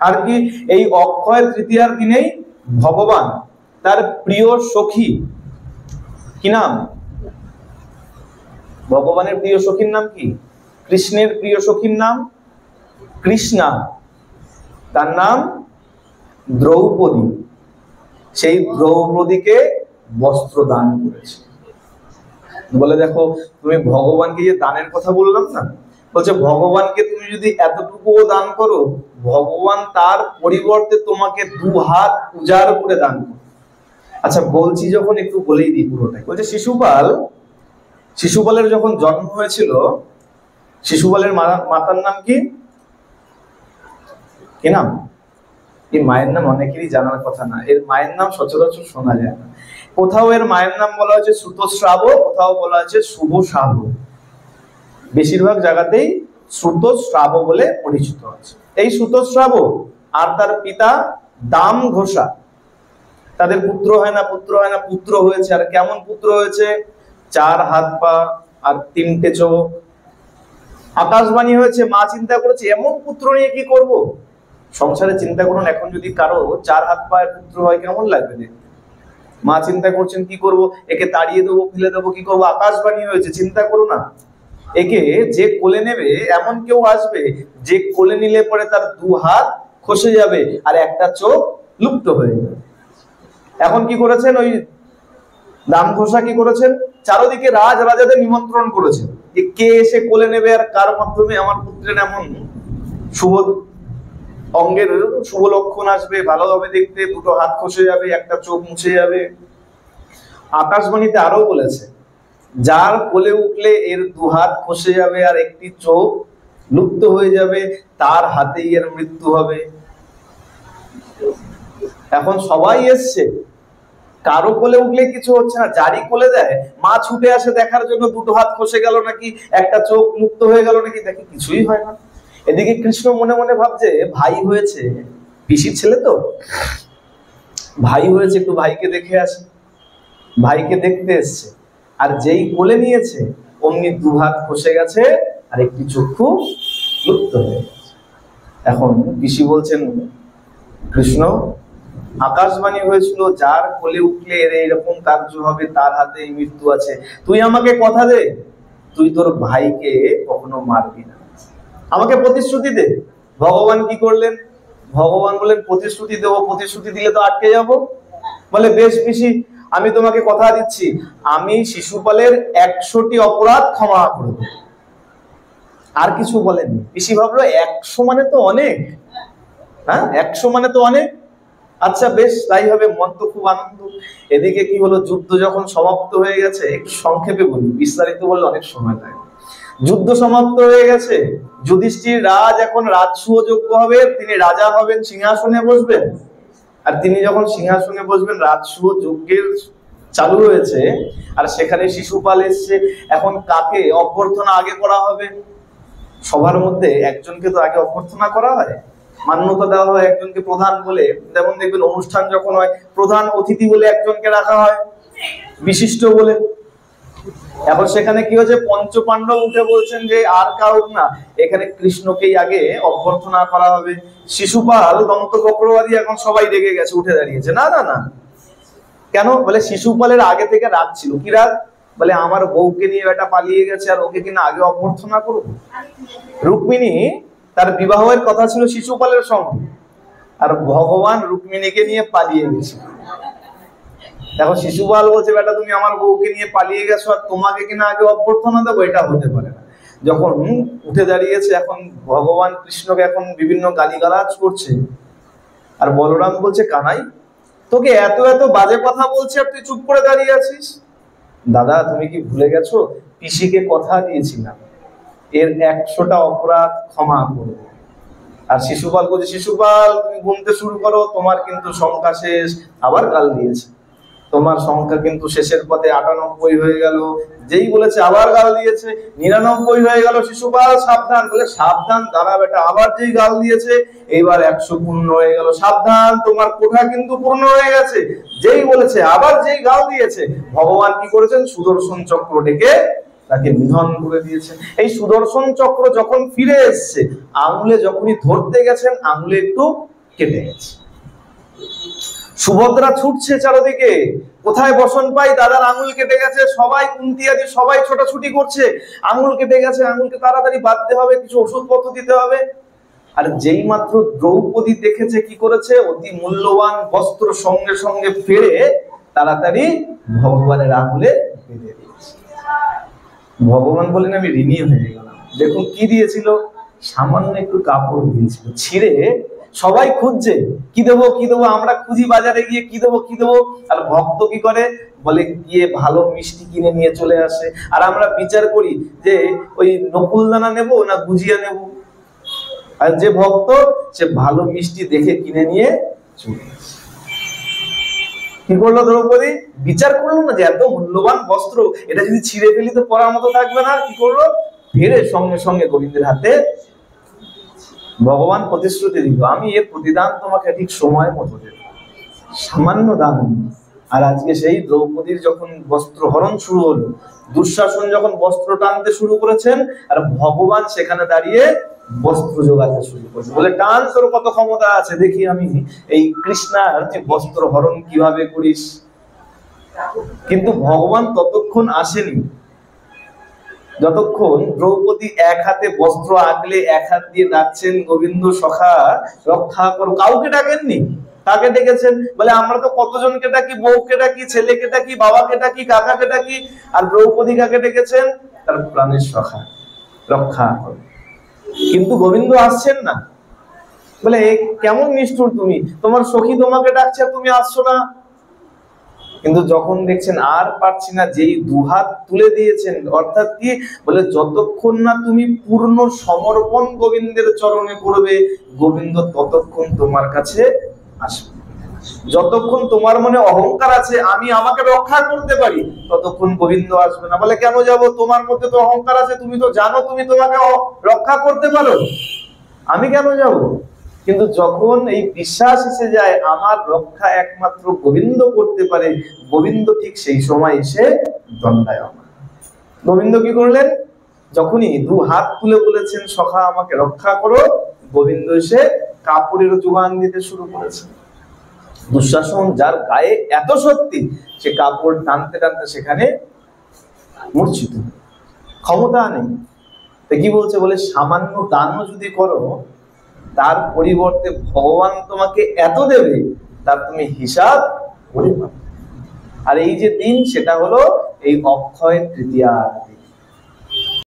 আর কি এই অক্ষয় তৃতীয়ার দিনেই ভগবান তার প্রিয় সখী, কি নাম? ভগবানের প্রিয় সখীর নাম কি? কৃষ্ণের প্রিয় সখীর নাম কৃষ্ণা, তার নাম দ্রৌপদী। সেই দ্রৌপদীকে বস্ত্র দান করেছে। বলে দেখো, তুমি ভগবানকে যে দানের কথা বললাম না, বলছে ভগবানকে তুমি যদি এতটুকুও দান করো, ভগবান তার পরিবর্তে তোমাকে 2 হাত উজাড় করে দান করবে। আচ্ছা বলছি যখন একটু বলেই দিই পুরোটাই। বলছে শিশুপালের যখন জন্ম হয়েছিল, শিশুপালের মাতার নাম কি? কি নাম? এই মায়ের নাম অনেকেরই জানার কথা না, এর মায়ের নাম সচরাচর শোনা যায় না। কোথাও এর মায়ের নাম বলা হচ্ছে শ্রুতশ্রাব, কোথাও বলা হচ্ছে শুভশ্রাব, বেশিরভাগ জায়গাতেই শ্রুতশ্রাব বলে পরিচিত আছে। এই শ্রুতশ্রাব আর তার পিতা দাম ঘোষা, তাদের পুত্র হয় না, পুত্র হয়েছে। আর কেমন পুত্র হয়েছে? 4 হাত পা আর 3টে চোখ, আকাশবাণী হয়েছে। মা চিন্তা করেছে এমন পুত্র নিয়ে কি করব। সংসারে চিন্তা করুন, এখন যদি কারো 4 হাত পায়ের পুত্র হয় কেমন লাগবে দেখতে। মা চিন্তা করছেন কি করব, একে তাড়িয়ে দেবো, ফেলে দেবো, কি করবো। আকাশবাণী হয়েছে, চিন্তা করো না, একে যে কোলে নেবে এমন কেউ আসবে যে কোলে নিলে পরে তার 2 হাত খসে যাবে আর একটা চোখ লুপ্ত হয়ে যাবে। এখন কি করেছেন ওই দাম ঘোষা, কি করেছেন? চারদিকে রাজাদের নিমন্ত্রণ করেছেন যে কে এসে কোলে নেবে আর কার মাধ্যমে আমার পুত্রের এমন শুভ অঙ্গের শুভ লক্ষণ আসবে, ভালো হবে দেখতে, 2টো হাত খসে যাবে, একটা চোখ মুছে যাবে। আকাশবাণীতে আরো বলেছে যার কোলে উঠলে এর 2 হাত খসে যাবে আর একটি চোখ লুপ্ত হয়ে যাবে, তার হাতেই এর মৃত্যু হবে। এখন সবাই এসছে, কারো কোলে উঠলে কিছু হচ্ছে না, যারই কোলে দেয় মা ছুটে আসে দেখার জন্য 2টো হাত খসে গেল নাকি, একটা চোখ মুক্ত হয়ে গেল নাকি, দেখে কিছুই হয় না। এদিকে কৃষ্ণ মনে মনে ভাবছে ভাই হয়েছে, পিসির ছেলে তো, ভাই হয়েছে, একটু ভাইকে দেখে আসে। ভাইকে দেখতে এসছে, আর যেই কোলে নিয়েছে অমনি 2 হাত খসে গেছে আর একটি চক্ষু লুপ্ত হয়ে গেছে। এখন পিসি বলছেন কৃষ্ণ, আকাশবাণী হয়েছিল যার কোলে উঠলে এর এইরকম কার্য হবে, তার হাতে মৃত্যু আছে। তুই আমাকে কথা দে, তুই তোর ভাইকে কখনো মারবি না, আমাকে প্রতিশ্রুতি দে। ভগবান কি করলেন? ভগবান বলেন প্রতিশ্রুতি দেবো, প্রতিশ্রুতি দিলে তো আটকে যাব। বলে বেশ পিসি, আমি তোমাকে কথা দিচ্ছি, আমি শিশুপালের 100টি অপরাধ ক্ষমা করে দেব। আর কিছু বলেননি। পিসি ভাবলো 100 মানে তো অনেক, হ্যাঁ 100 মানে তো অনেক। আচ্ছা বেশ, তাই হবে, মন তো খুব আনন্দ। এদিকে কি হলো, যুদ্ধ যখন সমাপ্ত হয়ে গেছে, একটু সংক্ষেপে বলি, বিস্তারিত বললে অনেক সময় লাগে। যুদ্ধ সমাপ্ত হয়ে গেছে, যুধিষ্ঠির রাজ এখন রাজসূয়যোগ্য হবে, তিনি রাজা হবেন, সিংহাসনে বসবেন। আর তিনি যখন সিংহাসনে বসবেন, রাজসূয় যজ্ঞের চালু হয়েছে, আর সেখানে শিশুপাল এসছে। এখন কাকে অভ্যর্থনা আগে করা হবে? সবার মধ্যে একজনকে তো আগে অভ্যর্থনা করা হয়, মান্যতা দেওয়া হয় একজনকে প্রধান বলে। যেমন দেখবেন অনুষ্ঠান যখন হয়, প্রধান অতিথি বলে একজনকে রাখা হয়, বিশিষ্ট বলে। এখন সেখানে কি হয়েছে, পঞ্চপাণ্ডব উঠে বলছেন যে আর কারোর না, এখানে কৃষ্ণকেই আগে অভ্যর্থনা করা হবে। শিশুপাল দন্ত চক্রবর্তী এখন সবাই রেগে গেছে, উঠে দাঁড়িয়েছে, না না না। কেন? বলে শিশুপালের আগে থেকে রাগ ছিল। কি রাগ? বলে আমার বউকে নিয়ে এটা পালিয়ে গেছে আর ওকে কিনা আগে অভ্যর্থনা করবো। রুক্মিণী, তার বিবাহের কথা ছিল শিশুপালের সঙ্গে, আর ভগবান রুক্মিণীকে নিয়ে পালিয়ে গেছে। দেখো শিশুপাল বলছে বেটা তুমি আমার বউকে নিয়ে পালিয়ে গেছো আর তোমাকে কিনা আগে অভ্যর্থনা দেবো, এটা হতে পারে না। যখন উঠে দাঁড়িয়েছে, এখন ভগবান কৃষ্ণকে এখন বিভিন্ন গালিগালাজ করছে। আর বলরাম বলছে কানাই, তোকে এত এত বাজে কথা বলছে আর তুই চুপ করে দাঁড়িয়ে আছিস। দাদা তুমি কি ভুলে গেছো, পিসিকে কথা দিয়েছিলাম এর 100টা অপরাধ ক্ষমা করবো। আর শিশুপাল বলছে শিশুপাল তুমি গুনতে শুরু করো, তোমার কিন্তু সংখ্যা শেষ। আবার গাল দিয়েছে, তোমার সংখ্যা কিন্তু শেষের পথে 98 হয়ে গেল। যেই বলেছে আবার গাল দিয়েছে, 99 হয়ে গেল। শিশুপাল সাবধান, বলে সাবধান দাঁড়া বেটা, আবার যেই গাল দিয়েছে, এইবার 100 পূর্ণ হয়ে গেল। সাবধান তোমার কোঠা কিন্তু পূর্ণ হয়ে গেছে। যেই বলেছে আবার যেই গাল দিয়েছে, ভগবান কি করেছেন, সুদর্শন চক্র ডেকে তাকে নিধন করে দিয়েছেন। এই সুদর্শন চক্র যখন ফিরে এসছে, আঙুলে যখনই ধরতে গেছেন, আঙুলে একটু কেটে গেছে। সুভদ্রা ছুটছে চারদিকে, কোথায় বসন পাই, দাদার আঙুল কেটে গেছে, সবাই কুন্তি আদি সবাই ছোটাছুটি করছে, আঙুল কেটে গেছে, আঙুলকে তাড়াতাড়ি বাঁধতে হবে, কিছু ওষুধপত্র দিতে হবে। আর যেই মাত্র দ্রৌপদী দেখেছে, কি করেছে, অতি মূল্যবান বস্ত্র সঙ্গে সঙ্গে ফেলে তাড়াতাড়ি ভগবানের আঙুলে বেঁধে দিয়েছে। ভগবান বলেন আমি ঋণী হয়ে গেলাম। দেখুন কি দিয়েছিল, সামান্য একটু কাপড় দিয়েছিল, ছিঁড়ে সবাই খুঁজছে কি দেবো কি দেবো, আমরা খুঁজি বাজারে গিয়ে কি দেবো কি দেবো, আর ভক্ত কি করে, বলে গিয়ে ভালো মিষ্টি কিনে নিয়ে চলে আসে। আর আমরা বিচার করি যে ওই নকুলদানা নেবো না গুজিয়া নেবো, আর যে ভক্ত সে ভালো মিষ্টি দেখে কিনে নিয়ে চলে আসে। কি করলো দ্রৌপদী, বিচার করলো না যে এত মূল্যবান বস্ত্র, এটা যদি ছিঁড়ে ফেলি তো পরার মতো থাকবে না, কি করলো, ফেরে সঙ্গে সঙ্গে গোবিন্দের হাতে। ভগবান প্রতিশ্রুতি দিল, আমি এর প্রতিদান তোমাকে ঠিক সময় মতো দেব, সামান্য দান। আর আজকে সেই দ্রৌপদীর যখন বস্ত্র হরণ শুরু হলো, দুঃশাসন যখন বস্ত্র টানতে শুরু করেছেন, আর ভগবান সেখানে দাঁড়িয়ে বস্ত্র জোগাতে শুরু করেছে, বলে টান, তোর কত ক্ষমতা আছে দেখি আমি এই কৃষ্ণার যে বস্ত্র হরণ কিভাবে করিস। কিন্তু ভগবান ততক্ষণ আসেনি যতক্ষণ দ্রৌপদী এক হাতে বস্ত্র আগলে এক হাত দিয়ে ডাকছেন গোবিন্দ সখা রক্ষা করো। কাউকে ডাকেননি, কাকে ডেকেছেন, বলে আমরা তো কতজনকে ডাকি, বউকে ডাকি, ছেলেকে ডাকি, বাবাকে ডাকি, কাকাকে ডাকি, আর দ্রৌপদী কাকে ডেকেছেন, তার প্রাণের সখা রক্ষা করো। কিন্তু গোবিন্দ আসছেন না, বলে কেমন নিষ্ঠুর তুমি, তোমার সখী তোমাকে ডাকছে তুমি আসছো না। কিন্তু যখন দেখছেন আর পারছি না, যেই দুহাত তুলে দিয়েছেন, অর্থাৎ কি বলে, যতক্ষণ না তুমি পূর্ণ সমর্পণ গোবিন্দের চরণে করবে, গোবিন্দ ততক্ষণ তোমার কাছে আসবে। যতক্ষণ তোমার মনে অহংকার আছে আমি আমাকে রক্ষা করতে পারি, ততক্ষণ গোবিন্দ আসবে না। বলে কেন যাব, তোমার মধ্যে তো অহংকার আছে, তুমি তো জানো তুমি তোমাকে রক্ষা করতে পারো, আমি কেন যাব। কিন্তু যখন এই বিশ্বাস এসে যায় আমার রক্ষা একমাত্র গোবিন্দ করতে পারে, গোবিন্দ ঠিক সেই সময় এসে দণ্ডায়মান। গোবিন্দ কি করলেন, যখনই দু হাত তুলে বলেছেন সখা আমাকে রক্ষা করো, গোবিন্দ এসে কাপড়ের যোগান দিতে শুরু করেছেন। দুঃশাসন যার গায়ে এত শক্তি, সে কাপড় টানতে টানতে সেখানে মূর্ছিত, ক্ষমতা নেই। তো কি বলছে, বলে সামান্য দানও যদি করো, তার পরিবর্তে ভগবান তোমাকে এত দেবে তার তুমি হিসাব করে পাবে। আর এই যে দিন, সেটা হলো এই অক্ষয় তৃতীয়ার দিন।